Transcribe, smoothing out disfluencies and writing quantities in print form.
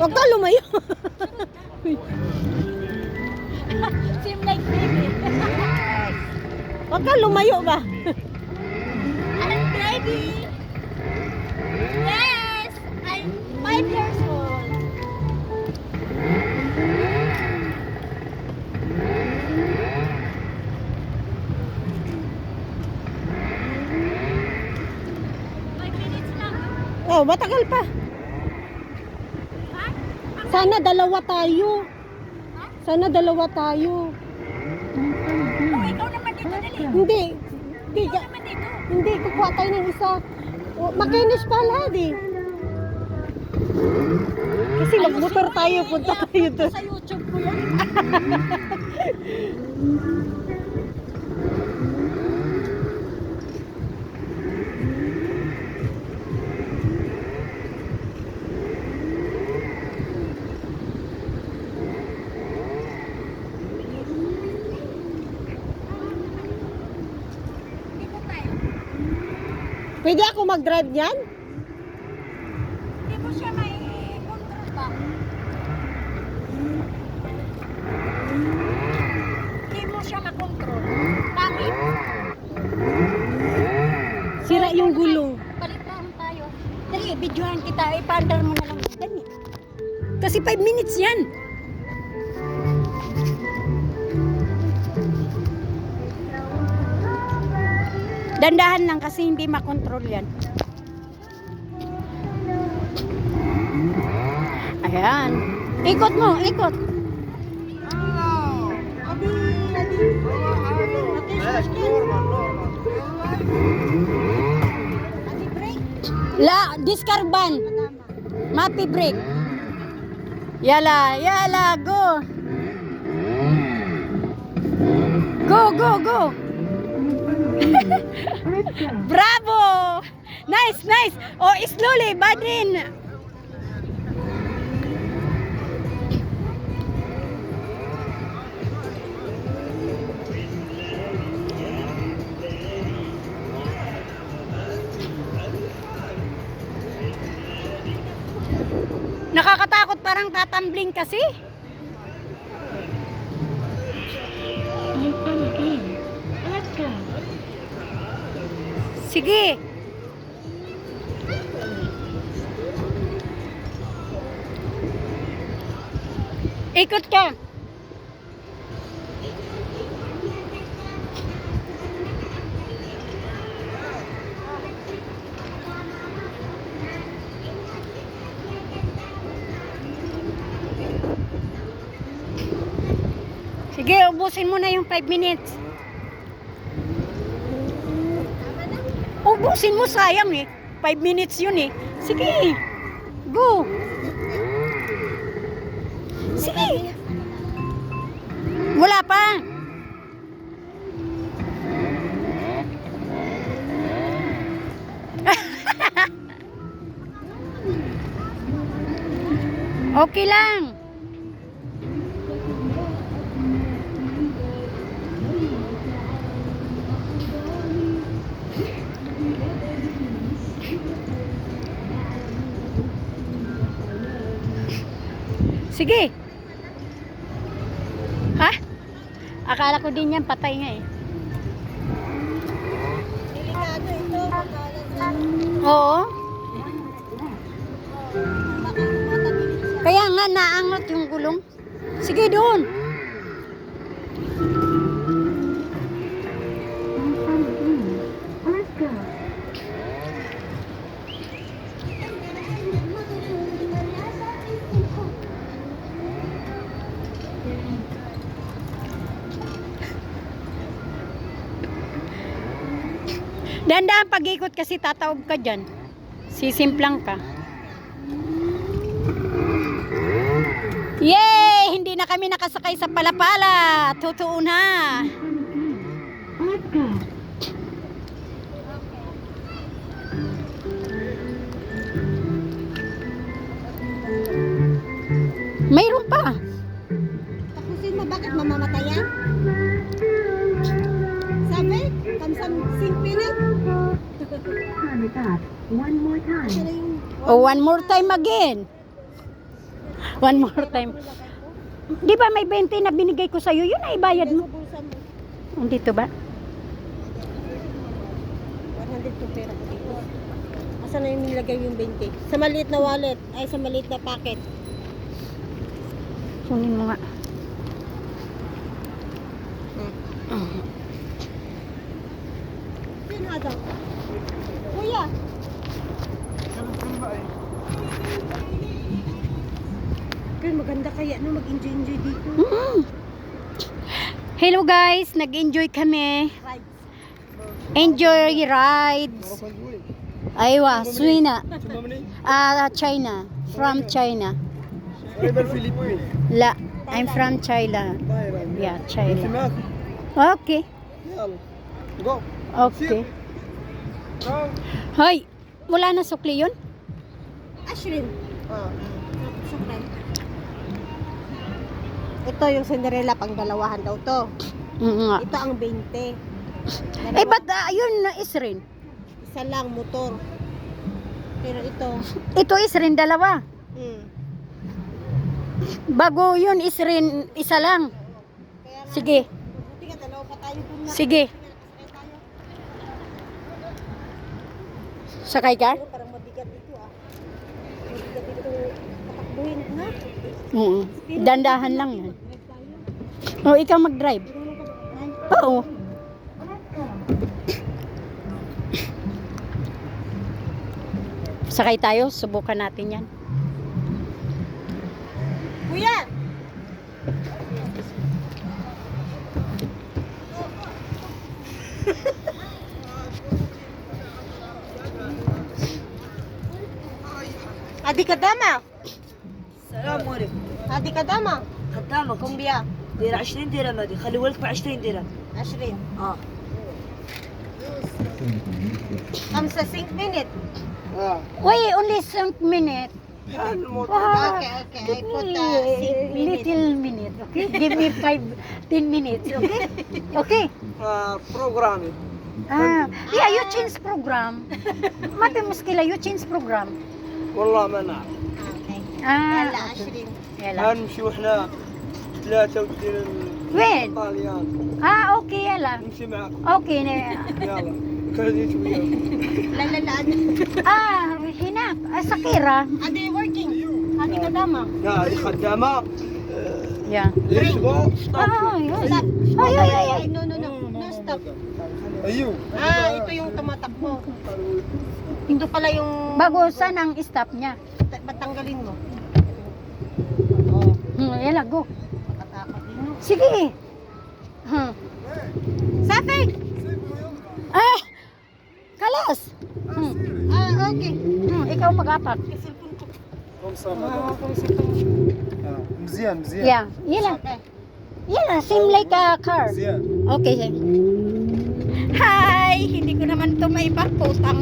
Huwag ka lumayo. Seem like baby. Huwag ka lumayo ba? I'm baby. Yes, I'm 5 years old. Oh, matagal pa. Sana dalawa tayo. Sana dalawa tayo. Oh, ikaw naman dito, dali. Hindi. Hindi, Ikaw naman dito. hindi kukuha tayo ng isa. Oh, makinis pala, di. Kasi magmotor tayo, punta tayo doon. Sa YouTube ko yan. Dito tayo. Pwede ako mag-drive niyan? Hindi mo siya may control ba? Hindi mo siya makontrol. Bakit? Sira yung gulong. Balitaan tayo. Dali, videohan kita. Ipandar mo na lang. Dali. Kasi 5 minutes yan. Dandahan lang kasi hindi makontrol yan. Ayan. Ikot mo, ikot. La, diskarban. Mapi break. Yala, yala, go. Go, go, go. Bravo! Nice, nice. Oh, slowly, Badrin. Nakakatakot, parang tatambling kasi. Sige. Ikot ka. Sige, ubusin mo na yung 5 minutes. Ubusin mo, sayang eh. 5 minutes yun eh. Sige. Go. Sige. Wala pa. Okay lang. Sige. Ha? Akala ko din yan, patay nga eh. Delikado ito, pagkalan. Oo. Kaya nga, naangot yung gulong. Sige, doon. Dahan-dahan pag-ikot kasi tataob ka dyan. Sisimplang ka. Yay! Hindi na kami nakasakay sa palapala. Totoo na. Mayroon pa. Tapusin mo, bakit mamamatay yan? Sabi, kamsam singpinit. Turn it back one more time. Sila yung... Oh, one more time again. One more time. Di ba may 20 na binigay ko sa'yo? Yun ay bayad mo. Dito ba? 100 to pera ko dito. Asan na yung nilagay yung 20? Sa maliit na wallet. Ay, sa maliit na packet. Kunin mo nga. Sino daw? Kuya. Pero maganda kaya na mag-enjoy dito. Hello guys, nag-enjoy kami. Rides. Enjoy rides. Aywa, Swina. China. From China. La, I'm from China. Yeah, China. Okay. Okay. Hoy, wala na sukli yun? Ashrin. Sukran. Ito yung Cinderella, pang dalawahan daw to. Nga. Ito ang 20. Eh, ba't yun is rin? Isa lang, motor. Pero ito, Ito is rin dalawa. mm. Bago yun is rin isa lang. Kaya nga, Sige, buti nga, dalawa pa tayo dun na. sige. Sakay ka? Pero parang mabigat ito ah. Mabigat ito katakbuhin na. Dandahan lang yan. O, ikaw mag-drive. Oo. Sakay tayo, subukan natin yan. Kuya! Adi kadama. السلام عليكم. Adi kadama. خدامك Kumbia. دير 20 درهم هذه خلي ولدك ب 20 درهم. 20. اه Kamsa 5 minute. Wait, only 5 minutes. Okay, okay. I put 6 minute. Little minute, okay? Give me 10 minutes, okay? Okay. بروغرامي Yeah, you change program. Mati muskila, you change program. والله ما نعرف Okay. Ah, Yala, okay. 20. Yala. هنمشي وحنا ثلاثة ودينا وين؟ الطاليان Okay, yala. نمشي معك Okay. يلا كردي شوية Lalalaan. Hinak. Sa Kira. Adi working. Adi kadama. يا هذه خدامة Yeah. الأسبوع Yun. Stop. Ay, ay, ay, ay. No, no, no. No, stop. أيوه Ito yung tumatak mo. Ito pala yung... Bago saan ang stop niya? Batanggalin mo. Yala, go. Katakot din. No? Sige. Sabi! Kalas. Okay. Ikaw mag-apat. مزيان مزيان Yeah. Yala. Yala, same like a car. مزيان Okay. Hi! Hindi ko naman ito maipakputang.